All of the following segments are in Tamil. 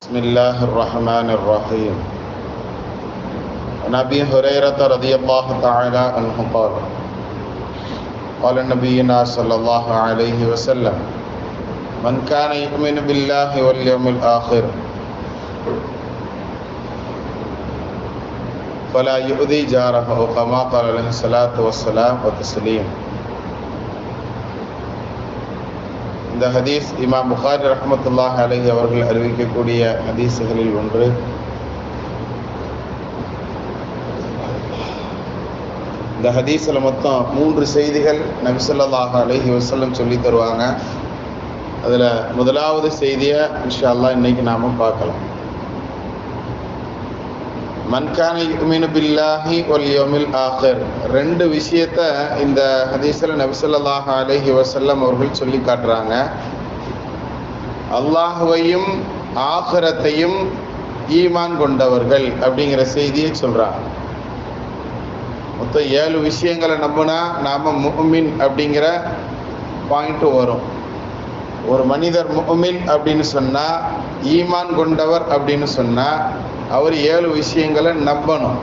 بسم الله الرحمن الرحيم. عن أبي هريرة رضي الله تعالى عنه قال قال نبينا صلى الله عليه وسلم من كان يؤمن بالله واليوم الآخر فلا يؤذي جاره كما قال عليه الصلاة والسلام وتسليم. இந்த ஹதீஸ் இமாம் புகாரி ரஹ்மத்துல்லாஹி அலைஹி அவர்கள் அறிவிக்கக்கூடிய ஹதீஸ்களில் ஒன்று. இந்த ஹதீஸில் மொத்தம் 3 செய்திகள் நபி ஸல்லல்லாஹு அலைஹி வஸல்லம் சொல்லி தருவாங்க. அதில் முதலாவது செய்தியை இன்ஷா அல்லாஹ் இன்னைக்கு நாம பார்க்கலாம். மன் கான யுமினு பில்லாஹி வல் யௌமில் ஆகிர். 2 விஷயத்தை இந்த ஹதீஸில் நபி ஸல்லல்லாஹு அலைஹி வஸல்லம் அவர்கள் சொல்லி காட்டுறாங்க. அல்லாஹ்வையும் ஆகிரத்தையும் ஈமான் கொண்டவர்கள் அப்படிங்கிற செய்தியை சொல்றாங்க. மொத்தம் 7 விஷயங்களை நம்பினா நாம முஃமின் அப்படிங்கிற பாயிண்ட் வரும். ஒரு மனிதர் முஃமின் அப்படின்னு சொன்னா, ஈமான் கொண்டவர் அப்படின்னு சொன்னா அவர் 7 விஷயங்களை நம்பணும்.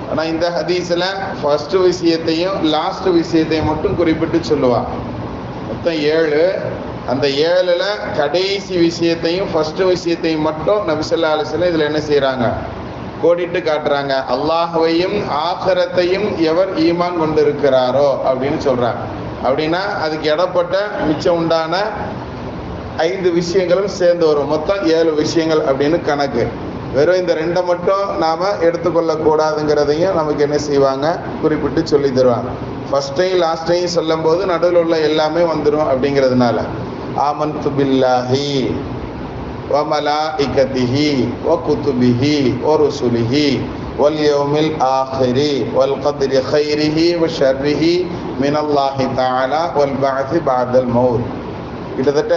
ஆனால் இந்த ஹதீஸில் ஃபர்ஸ்ட் விஷயத்தையும் லாஸ்ட் விஷயத்தையும் மட்டும் குறிப்பிட்டு சொல்லுவாங்க. மொத்தம் 7. அந்த 7ல் கடைசி விஷயத்தையும் ஃபர்ஸ்ட் விஷயத்தையும் மட்டும் நபி ஸல்லல்லாஹு அலைஹி வஸல்லம் இதில் என்ன செய்கிறாங்க, கோடிட்டு காட்டுறாங்க. அல்லாஹ்வையும் ஆகிரத்தையும் எவர் ஈமான் கொண்டு இருக்கிறாரோ அப்படின்னு சொல்கிறாங்க. அப்படின்னா அதுக்கு இடப்பட்ட மிச்சம் உண்டான 5 விஷயங்களும் சேர்ந்து வரும். மொத்தம் 7 விஷயங்கள் அப்படின்னு கணக்கு. வெறும் இந்த 2 மட்டும் நாம் எடுத்துக்கொள்ளக்கூடாதுங்கிறதையும் நமக்கு என்ன செய்வாங்க, குறிப்பிட்டு சொல்லி தருவாங்க. ஃபர்ஸ்ட்டையும் லாஸ்ட்டையும் சொல்லும் போது நடுவில் உள்ள எல்லாமே வந்துடும். அப்படிங்கிறதுனால ஆமன்து பில்லாஹி வ மலாஇகதிஹி வ குதுபிஹி வ ருசுலிஹி வல் யௌமில் ஆகிரி வல் கத்ரி கைரிஹி வ ஷர்ரிஹி மினல்லாஹி தஆலா வல் பஅஸி பஅதல் மௌத். கிட்டத்தட்ட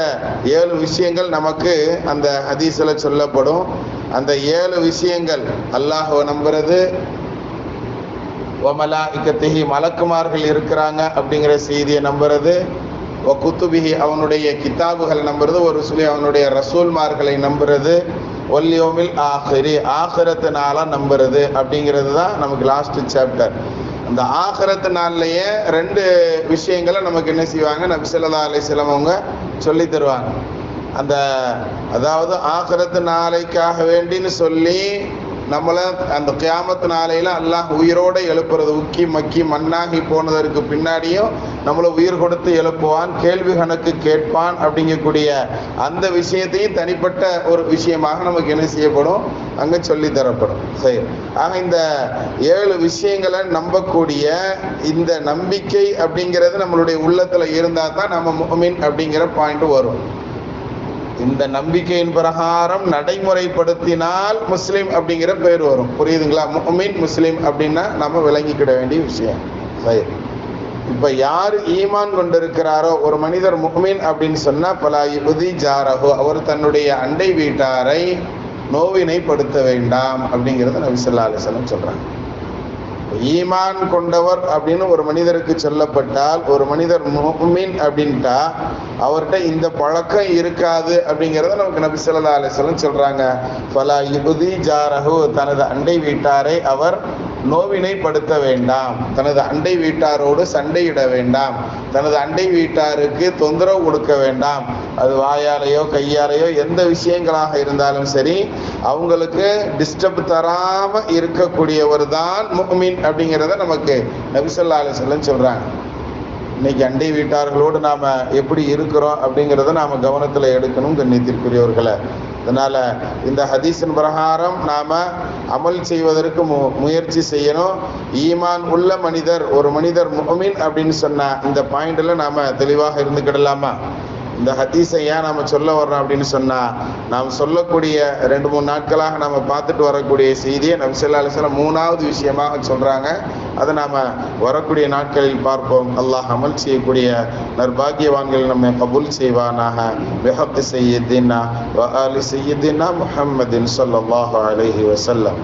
7 விஷயங்கள் நமக்கு அந்த ஹதீஸில் சொல்லப்படும். அந்த 7 விஷயங்கள் அல்லாஹ்வை நம்புறது, வமலாஇகத்திஹி மலக்குமார்கள் இருக்கிறாங்க அப்படிங்கிற செய்தியை நம்புறது, வ குத்துபிஹி அவனுடைய கிதாபுகள் நம்புறது, ஒரு ருசுலி அவனுடைய ரசூல்மார்களை நம்புறது, வல் யௌமில் ஆகிரி ஆகிரத்து நாளா நம்புறது அப்படிங்கிறது தான் நமக்கு லாஸ்ட் சாப்டர். அந்த ஆகிரத்து நாள்லையே 2 விஷயங்களை நமக்கு என்ன செய்வாங்க, நபி ஸல்லல்லாஹு அலைஹி வஸல்லம் அவங்க சொல்லி தருவாங்க. அந்த அதாவது ஆகிரத்து நாளைக்காக வேண்டின்னு சொல்லி நம்மளை அந்த கியாமத்து நாளையில் அல்லாஹ் உயிரோடு எழுப்புறது, உக்கி மக்கி மண்ணாகி போனதற்கு பின்னாடியும் நம்மளை உயிர் கொடுத்து எழுப்புவான், கேள்வி கணக்கு கேட்பான் அப்படிங்கக்கூடிய அந்த விஷயத்தையும் தனிப்பட்ட ஒரு விஷயமாக நமக்கு என்ன செய்யப்படும், அங்கே சொல்லி தரப்படும். சரி, ஆக இந்த 7 விஷயங்களை நம்பக்கூடிய இந்த நம்பிக்கை அப்படிங்கிறது நம்மளுடைய உள்ளத்தில் இருந்தால் தான் நம்ம முஃமின் அப்படிங்கிற பாயிண்ட் வரும். இந்த நம்பிக்கையின் பிரகாரம் நடைமுறைப்படுத்தினால் முஸ்லீம் அப்படிங்கிற பேர் வரும். புரியுதுங்களா? முஃமின் முஸ்லீம் அப்படின்னா நம்ம விளங்கிக்கிட வேண்டிய விஷயம். சரி, இப்போ யார் ஈமான் கொண்டிருக்கிறாரோ ஒரு மனிதர் முஃமின் அப்படின்னு சொன்னால் பலா யுதி ஜாரஹு அவர் தன்னுடைய அண்டை வீட்டாரை நோவினைப்படுத்த வேண்டாம் அப்படிங்கிறத நபி ஸல்லல்லாஹு அலைஹி வஸல்லம் சொல்கிறாங்க. ஈமான் கொண்டவர் அப்படின்னு ஒரு மனிதருக்கு சொல்லப்பட்டால், ஒரு மனிதர் முஃமின் அப்படின்ட்டா அவர்கிட்ட இந்த பழக்கம் இருக்காது அப்படிங்கிறத நமக்கு நபி ஸல்லல்லாஹு அலைஹி வஸல்லம் சொல்றாங்க. ஃபலா யுதி ஜாரஹு தனது அண்டை வீட்டாரை அவர் நோவினைப்படுத்த வேண்டாம், தனது அண்டை வீட்டாரோடு சண்டையிட வேண்டாம், தனது அண்டை வீட்டாருக்கு தொந்தரவு கொடுக்க வேண்டாம். அது வாயாலேயோ கையாலேயோ எந்த விஷயங்களாக இருந்தாலும் சரி அவங்களுக்கு டிஸ்டர்ப் தராம இருக்கக்கூடியவர் தான் முஃமின் அப்படிங்கிறத நமக்கு நபி ஸல்லல்லாஹு அலைஹி வஸல்லம் சொல்றாங்க. இன்னைக்கு அண்டை வீட்டார்களோடு நாம் எப்படி இருக்கிறோம் அப்படிங்கிறத நாம் கவனத்தில் எடுக்கணும் கண்ணியத்திற்குரியவர்களை. அதனால் இந்த ஹதீஸின் பிரகாரம் நாம் அமல் செய்வதற்கு முயற்சி செய்யணும். ஈமான் உள்ள மனிதர் ஒரு மனிதர் முஃமின் அப்படின்னு சொன்னால் இந்த பாயிண்டில் நாம் தெளிவாக இருந்துக்கிடலாமா? இந்த ஹதீஸை ஏன் நாம் சொல்ல வர்றோம் அப்படின்னு சொன்னால், நாம் சொல்லக்கூடிய 2-3 நாட்களாக நாம் பார்த்துட்டு வரக்கூடிய செய்தியை நபி ஸல்லல்லாஹு அலைஹி வஸல்லம் 3வது விஷயமாக சொல்கிறாங்க. அதை நாம் வரக்கூடிய நாட்களில் பார்ப்போம். அல்லாஹ் அமல் செய்யக்கூடிய நற்பாகியவான்கள் நம்மை கபூல் செய்வானாக. பிஹக்கி சய்யிதினா வ ஆலி சய்யிதினா முஹம்மதின் ஸல்லல்லாஹு அலைஹி வஸல்லம்.